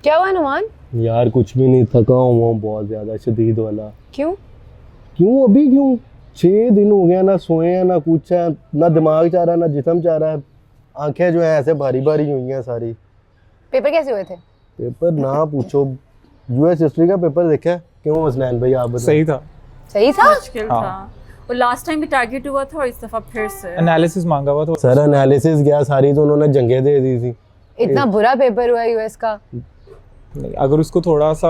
क्या हुआ नुमान? यार कुछ भी नहीं, थका हुआ हूँ बहुत ज्यादा, शदीद वाला। क्यों? क्यों अभी क्यों? 6 दिन हो गया, ना सोए हैं ना कुछ है, ना दिमाग चाह रहा है ना जिस्म चाह रहा है। आंखें जो है ऐसे भारी भारी हुई हैं सारी। पेपर कैसे हुए थे? पेपर ना पूछो, यूएस हिस्ट्री का पेपर देखा है? क्यों हसनैन भाई आप बताओ। सही था। सही था? मुश्किल था। और लास्ट टाइम भी टारगेट हुआ था और इस दफा फिर से एनालिसिस मांगा हुआ था सर एनालिसिस गया, सारी तो उन्होंने जंगे दे दी थी। इतना बुरा पेपर हुआ यूएस का? नहीं, अगर उसको थोड़ा सा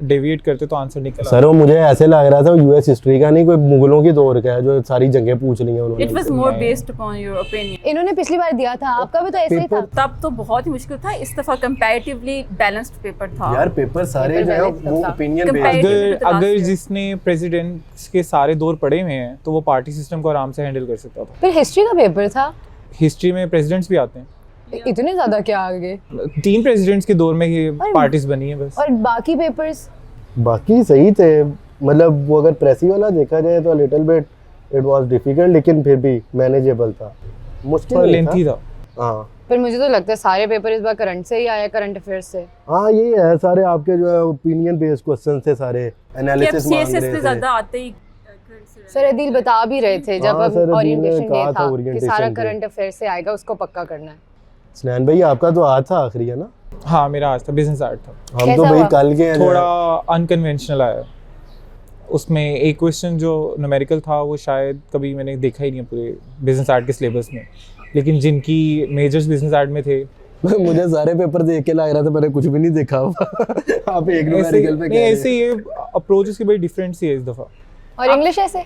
डेविएट करते तो आंसर निकला। सर वो मुझे ऐसे लग रहा था यूएस हिस्ट्री का नहीं, कोई मुगलों की दौर का है जो सारी जंगें पूछ ली हैं उन्होंने। It was more based upon your opinion. इन्होंने पिछली बार दिया था, आपका भी तो ऐसे ही था। तब तो बहुत ही मुश्किल था, इस दफा कंपैरेटिवली बैलेंस्ड पेपर था। यार पेपर सारे जो है वो ओपिनियन बेस्ड। अगर जिसने प्रेसिडेंट्स के सारे दौर पढ़े हुए हैं तो वो पार्टी सिस्टम को आराम से हैंडल कर सकता था। फिर हिस्ट्री का पेपर था? हिस्ट्री में प्रेसिडेंट्स भी आते हैं। इतने ज्यादा क्या आगे? 3 प्रेसिडेंट्स के दौर में ही पार्टीज बनी है बस। और बाकी पेपर्स? बाकी सही थे, मतलब वो अगर प्रेसी वाला देखा जाए तो little bit it was difficult, लेकिन फिर भी मैनेजेबल था। मुश्किल थोड़ा नहीं लेंथी था। हाँ पर मुझे तो लगता है सारे पेपर इस बार करंट से ही आए, करंट अफेयर्स से। हाँ ये है, सारे आपके जो है ओपिनियन बेस्ड क्वेश्चन थे, सारे एनालिसिस मांग सीएसएस रहे पे थे। ज्यादा आते ही सर अदील बता भी रहे थे जब हाँ, अब सर अदील ने ओरिएंटेशन कहा डे था था कि orientation सारा day। करंट अफेयर से आएगा, उसको पक्का करना है। स्नैन भाई आपका तो आज था आखिरी है ना? हाँ मेरा आज था, बिजनेस आर्ट था। हम कैसा तो भाई हुआ? कल के हैं जो थोड़ा है। अनकन्वेंशनल आया। उसमें एक क्वेश्चन जो न्यूमेरिकल था वो शायद कभी मैंने देखा ही नहीं है पूरे बिजनेस आर्ट के सिलेबस में, लेकिन जिनकी मेजर्स बिजनेस आर्ट में थे मुझे सारे पेपर देख के लग रहा था मैंने कुछ भी नहीं देखा हुआ। आप एक न्यूमेरिकल पे कह रहे ऐसे ये अप्रोच इसकी बड़ी डिफरेंट सी है इस दफा। और इंग्लिश ऐसे?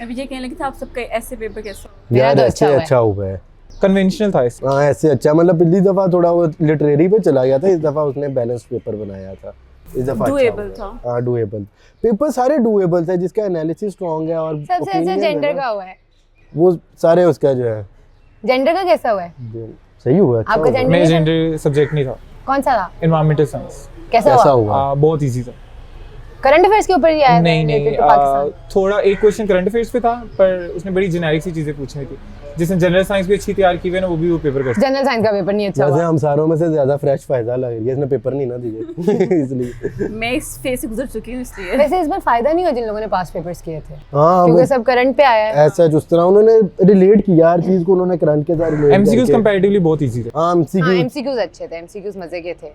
अभी ये कहने लगी था आप सबका ऐसे पेपर कैसा? मेरा यार तो ऐसे अच्छा हुआ है। अच्छा हुआ है। कन्वेंशनल था इसका। हाँ ऐसे अच्छा, मतलब पिछली दफा थोड़ा वो लिटरेरी पे चला गया था, इस दफा उसने बैलेंस पेपर बनाया था। इस दफा Doable अच्छा था। हाँ डुएबल पेपर, सारे डुएबल थे, जिसका एनालिसिस स्ट्रांग है और सबसे अच्छा opinion जेंडर है ना, का हुआ है। वो सारे उसका जो है जेंडर का कैसा हुआ है? सही हुआ। अच्छा आपका हुआ। जेंडर मेरा नहीं था? जेंडर सब्जेक्ट नहीं था। कौन सा था? Environmental science. कैसा कैसा हुआ? हुआ? बहुत इजी था। करंट अफेयर्स के ऊपर ही आया था? नहीं related to नहीं, पाकिस्तान? थोड़ा एक क्वेश्चन करंट अफेयर्स पे था, पर उसने बड़ी जेनेरिक सी चीजें पूछनी थी। जिसने जनरल साइंस भी अच्छी तैयार की हुई है ना, वो पेपर कर सकता जनरल साइंस का पेपर नहीं अच्छा जैसे हुआ। हम सारों में से ज्यादा फ्रेश फायदा लग रही है, इसने पेपर नहीं ना दिए इसलिए। मैं इस फेज से गुजर चुकी हूँ इसलिए। वैसे इसमें फायदा नहीं हुआ जिन लोगों ने पास पेपर्स किए थे, हाँ क्योंकि सब करंट पे आया है। ऐसा जिस तरह उन्होंने रिलेट किया हर चीज को, उन्होंने करंट के साथ रिलेट एमसीक्यूज कंपैरेटिवली बहुत इजी थे। हाँ हाँ एमसीक्यूज एमसीक्यूज अच्छे थे, एमसीक्यूज मजे के थे।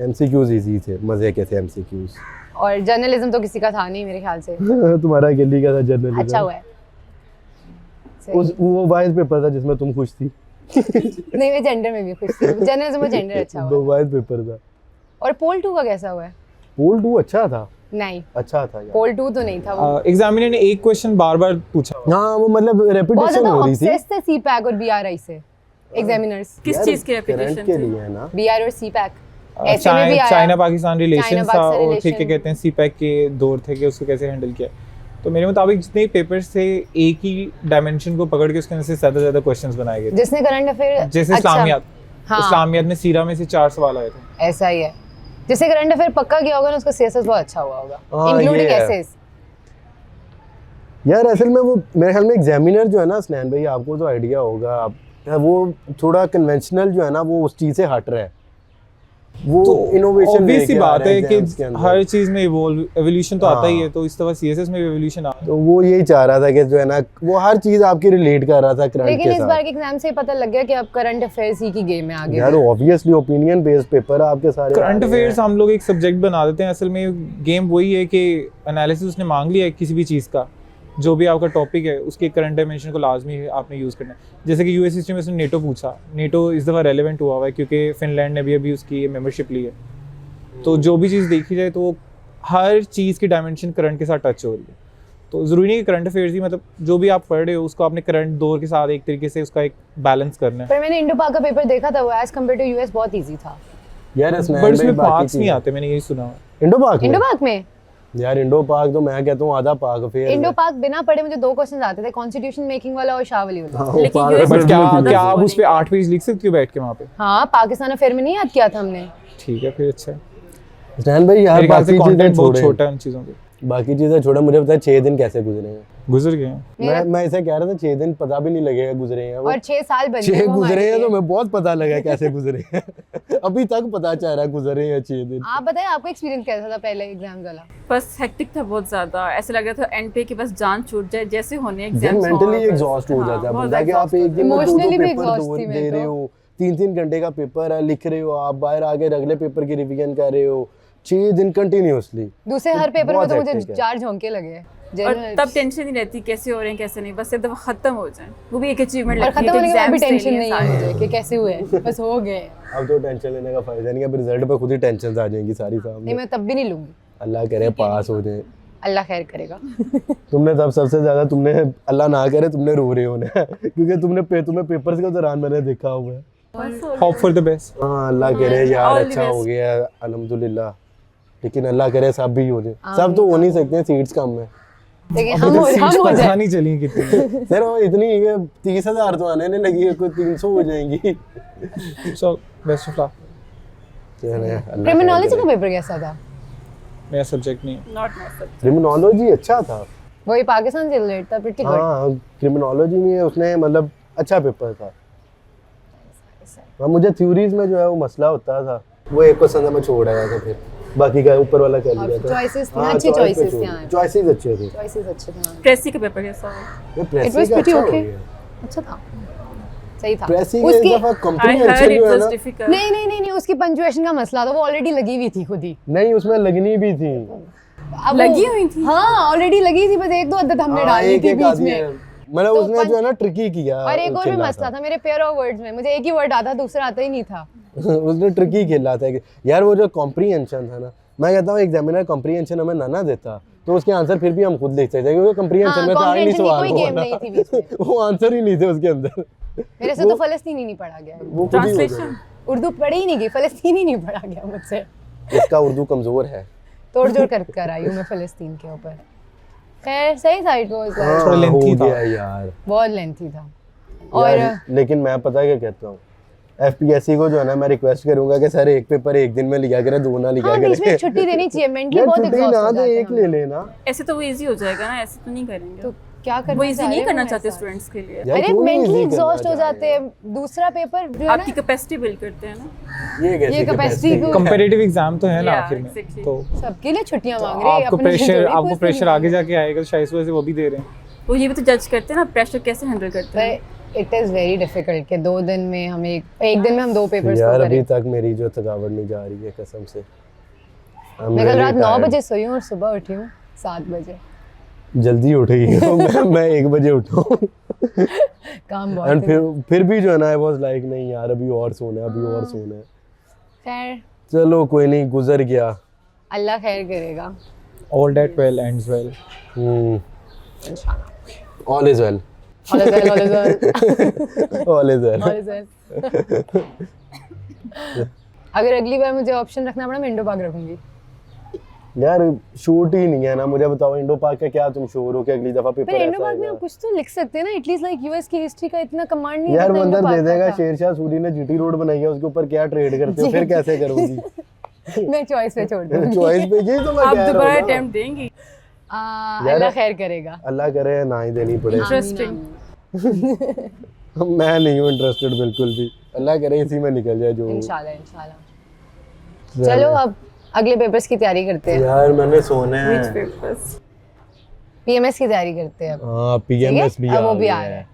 एमसीक्यूज इजी थे, मजे के थे एमसीक्यूज। और जर्नलिज्म तो किसी का था नहीं मेरे ख्याल से। तुम्हारा गिल्ली का था जर्नलिज्म। अच्छा हुआ है। सही। उस वो वाइज पेपर था जिसमें तुम खुश थी। नहीं मैं जेंडर में भी खुश थी, जर्नलिज्म में जेंडर अच्छा हुआ दो है। वाइज पेपर था। और पोल 2 का कैसा हुआ है? पोल 2 अच्छा था। नहीं अच्छा था यार। पोल 2 तो नहीं था वो। एग्जामिनर ने एक क्वेश्चन बार बार पूछा। हाँ वो मतलब बहुत रेपिटेशन ज्यादा हो रही थी। ऑब्सेस्ड थे सीपैक और बीआरआई से एग्जामिनर्स। किस यार, चीज की करंट रेपुटेशन के थी? लिए है ना। बीआर और सीपैक ऐसे में भी आया। चाइना पाकिस्तान रिलेशंस था, चाइना-पाकिस्तान और ठीक है relation। कहते हैं सीपैक के दौर थे कि उसको कैसे हैंडल किया। तो मेरे मुताबिक जितने पेपर्स थे एक ही डायमेंशन को पकड़ के उसके अंदर से ज्यादा क्वेश्चंस बनाए गए थे। जिसने करंट अफेयर जैसे इस्लामियात। हाँ। इस्लामियात में सीरा में से 4 सवाल आए थे। ऐसा ही है, जिससे करंट अफेयर पक्का किया होगा ना उसका सीएसएस बहुत अच्छा हुआ होगा, हाँ, इंक्लूडिंग ये है। एसेस। यार असल में वो मेरे ख्याल में एग्जामिनर जो है ना स्नैन भाई, आपको तो आइडिया होगा, आप वो थोड़ा कन्वेंशनल जो है ना वो उस चीज से हट रहा है, वो इनोवेशन ऑब्वियस सी बात है कि हर चीज में एवोल्यूशन तो आता ही है, हाँ। तो इस तरह सीएसएस में भी एवोल्यूशन आ। तो वो यही चाह रहा था कि जो है ना वो हर चीज आपकी रिलेट कर रहा था करंट लेकिन के इस बार साथ। के एग्जाम से पता लग गया कि अब करंट अफेयर्स ही की गेम में आगे। यार ऑब्वियसली ओपिनियन बेस्ड पेपर है आपके सारे। करंट अफेयर्स हम लोग एक सब्जेक्ट बना देते हैं, असल में गेम वही है कि एनालिसिस उसने मांग लिया है किसी भी चीज़ का, जो भी आपका टॉपिक है उसके करंट डायमेंशन को लाजमी है आपने यूज़ करना है। जैसे कि यूएस हिस्ट्री में उसने नेटो पूछा, नेटो इस दफ़ा रेलेवेंट हुआ हुआ है क्योंकि फिनलैंड ने भी अभी उसकी मेंबरशिप ली है। तो जो भी चीज़ देखी जाए तो हर चीज़ की डायमेंशन करंट के साथ टच हो रही है। तो ज़रूरी नहीं कि करंट अफेयर्स ही, मतलब जो भी आप पढ़ रहे हो उसको आपने करंट दौर के साथ एक तरीके से उसका एक बैलेंस करना है। पर मैंने इंडो पाक का पेपर देखा था, वो एज कम्पेयर टू यूएस बहुत इजी था। यार बट इसमें पार्ट्स नहीं आते, मैंने यही सुना है। इंडो पाक इंडो पाक में यार इंडो पाक तो मैं कहता हूँ आधा पाक अफेयर इंडो पाक बिना पढ़े मुझे 2 क्वेश्चंस आते थे, कॉन्स्टिट्यूशन मेकिंग वाला और शाह वली वाला। लेकिन पाक US बट क्या ज़्यादा क्या आप वो उस पे 8 पेज लिख सकती हो बैठ के वहाँ पे? हाँ पाकिस्तान अफेयर में नहीं याद किया था हमने। ठीक है फिर अच्छा है। स्नैन भाई यार मेरे ख्याल से बाकी चीजें कंटेंट बहुत छोड़ें। छोटा है उन चीज़ों पे। बाकी चीजें छोड़ा, मुझे पता है 6 दिन कैसे गुजरे हैं। गुजर गए हैं। मैं ऐसे कह रहा था 6 दिन पता भी नहीं लगेगा गुजरे हैं, और 6 साल बन 6 गए वो गुजरे हमारे हैं तो लिए। मैं बहुत पता लगा कैसे गुजरे हैं। अभी तक पता चल रहा है गुजरे हैं 6 दिन। आप बताइए आपका एक्सपीरियंस कैसा था पहले एग्जाम वाला? बस हेक्टिक था बहुत ज़्यादा, ऐसा लग रहा था एंड पे कि बस जान छूट जाए जैसे होने यार एग्जाम। मेंटली एग्जॉस्ट हो जाता है बंदा कि आप एक दिन में 2 Emotionally भी पेपर exhaust थी मैं दे रहे तो। हो, 3-3 घंटे का पेपर है, लिख रहे हो आप, बाहर आके अगले पेपर की रिवीजन कर रहे हो 6 दिन कंटिन्यूअसली। दूसरे हर पेपर में बहुत तो मुझे hectic है। 4 झोंके लगे। और General- तब टेंशन नहीं रहती कैसे हो रहे हैं कैसे नहीं, बस एक दफा खत्म हो जाए वो भी एक अचीवमेंट और लगती है खत्म कि होने के बाद भी एग्जाम्स टेंशन दे नहीं लिए है सारे। मुझे कि कैसे हुए, बस हो गए। अब तो टेंशन लेने का फायदा नहीं है, अब रिजल्ट पे खुद ही टेंशन आ जाएंगी सारी नहीं सामने। मैं तब भी नहीं लूंगी, अल्लाह करे पास हो जाए। अल्लाह खैर करेगा। तुमने तब सबसे ज्यादा तुमने अल्लाह ना करे तुमने रो रहे होने क्योंकि तुम्हें पेपर्स के दौरान मैंने देखा हुआ है। Hope for the best. हाँ अल्लाह करे यार all the अच्छा हो best. गया अल्हम्दुलिल्लाह, लेकिन अल्लाह करे सब भी हो जाए। सब तो हो नहीं सकते हैं, सीट्स कम है। लेकिन हम हो पता जाए। नहीं चली कितनी। सर वो इतनी 30,000 तो आने नहीं लगी है, कोई 300 हो जाएंगी। So best of luck. Criminology का पेपर कैसा था? मेरा सब्जेक्ट नहीं है। Not my subject. क्रिमिनोलॉजी अच्छा था। वही पाकिस्तान से रिलेटेड था, प्रीटी गुड। हाँ क्रिमिनोलॉजी में उसने मतलब अच्छा पेपर था। हाँ मुझे थ्योरीज में जो है वो मसला होता था, वो एक क्वेश्चन मैं छोड़ आया था, फिर बाकी का ऊपर वाला कर लिया था। चॉइसेस थी, हाँ, अच्छी choice पे चॉइसेस छोड़ थी। दिया। हाँ चॉइसेस अच्छे थे। चॉइसेस अच्छे थे। प्रेसी का पेपर कैसा हुआ? ये It प्रेसी was का pretty अच्छा हो okay. गया। अच्छा था, सही था। प्रेसी के उसकी एक दफा आई कंप्रीहेंशन हर्ड इट जो है वाज ना, डिफिकल्ट। नहीं उसकी पंक्चुएशन का मसला था, वो ऑलरेडी लगी हुई थी खुद ही। नहीं उसमें लगनी भी थी। अब लगी वो- हुई थी? हाँ ऑलरेडी लगी थी, बस एक दो अद्दत हमने हाँ, डाली थी एक बीच आधी में। है। मतलब तो उसने जो है ना ट्रिकी किया। और एक और भी खेला मसला था मेरे पेयर ऑफ वर्ड्स में, मुझे एक ही वर्ड आता दूसरा आता ही नहीं था। उसने ट्रिकी खेला था कि यार वो जो कॉम्प्रीहेंशन था ना, मैं कहता हूँ एग्जामिनर कॉम्प्रीहेंशन हमें ना देता तो उसके आंसर फिर भी हम खुद लिख सकते क्योंकि कॉम्प्रीहेंशन हाँ, में था ही नहीं comprehension की सवाल कोई वो game नहीं थी बीच वाला। वो आंसर ही नहीं थे उसके अंदर। मेरे से तो फलस्तीनी नहीं पढ़ा गया, वो खुद ही हो ट्रांसलेशन गया। उर्दू पढ़ी ही नहीं गई, फलस्तीनी नहीं पढ़ा गया मुझसे। इसका उर्दू कमजोर है। तोड़ जोड़ कर आई हूँ मैं फलस्तीन के ऊपर। खैर सही था, इट वाज थोड़ा हाँ, lengthy हो था। गया यार। बहुत लेंथी था। और यार, लेकिन मैं पता है क्या कहता हूँ, एफपीएससी को जो है ना मैं रिक्वेस्ट करूंगा कि सर एक पेपर एक दिन में लिखा करें, 2 ना लिखा हाँ बीच में करें। छुट्टी देनी चाहिए, मेंटली यार बहुत छुट्टी एग्जॉस्ट ना हो दे, जाते एक हैं ले हम। लेना। ऐसे तो वो इजी हो जाएगा ना, ऐसे तो नहीं करेंगे। तो क्या करना वो इजी चाह नहीं रहे हो करना मेरे चाहते साथ? स्टूडेंट्स के लिए। यार, अरे क्यों नहीं मेंटली easy करना एग्जॉस्ट हो चाह जाते रहे हैं। दूसरा पेपर जो है आपकी ना, कैपेसिटी बिल्ड करते हैं ना। ये कैसी ये capacity capacity को- है? कंपैरेटिव एग्जाम तो है ना Yeah, आखिर में, exactly. तो सबके लिए छुट्टियां मांग रहे हैं, आपको अपने लिए प्रेशर थोड़ी आपको personally प्रेशर मांग आगे रहे हैं। जाके आएगा, तो शायद इस वजह से वो भी दे रहे हैं। वो ये भी तो जज करते हैं ना प्रेशर कैसे हैंडल करते हैं। पर इट इज वेरी डिफिकल्ट कि 2 दिन में हम एक दिन में हम 2 पेपर्स यार को अभी करें। तक मेरी जो थकावट नहीं जा रही है कसम से। I'm मैं कल really रात 9 tired. बजे सोई हूँ और सुबह उठी हूँ 7 बजे। जल्दी उठ गई हूँ। मैं 1 बजे उठा हूँ। काम बहुत एंड है। फिर भी जो है ना आई वाज लाइक नहीं यार अभी और सोना है, अभी और सोना है। खैर चलो कोई नहीं, गुजर गया। अल्लाह खैर करेगा all that well ends well. इंशाल्लाह। All is well. All is well, all is well, all is well. all is well. अगर अगली बार मुझे ऑप्शन रखना पड़ा मैं इंडो पाक रखूंगी। यार शूट ही नहीं है ना, मुझे बताओ इंडो पाक का क्या तुम श्योर हो कि अगली दफा पेपर पर ऐसा इंडो पाक में आएगा? आप कुछ तो लिख सकते हैं ना, एटलीस्ट लाइक यूएस की हिस्ट्री का इतना कमांड नहीं यार रहता मंदिर इंडो दे पाक देगा का। शेरशाह सूरी ने जीटी रोड बनाई है, उसके ऊपर क्या ट्रेड करते हो, फिर कैसे करोगी? मैं चॉइस पे छोड़ दूंगी। चॉइस पे यही तो मैं आप कह दोबारा रहा हूँ ना। अटेम्प्ट देंगी। अल्लाह खैर करेगा। अल्लाह करे ना ही देनी पड़े। इंटरेस्टिंग। मैं नहीं हूँ इंटरेस्टेड बिल्कुल भी, अल्लाह करे इसी में निकल जाए जो। इंशाल्लाह इंशाल्लाह। चलो अब अगले पेपर्स की तैयारी करते हैं। यार मैंने सोना व्हिच है। पेपर्स? पीएमएस की तैयारी करते हैं अब। हाँ पीएमएस भी अब वो भी आ आ गया रहा है। है।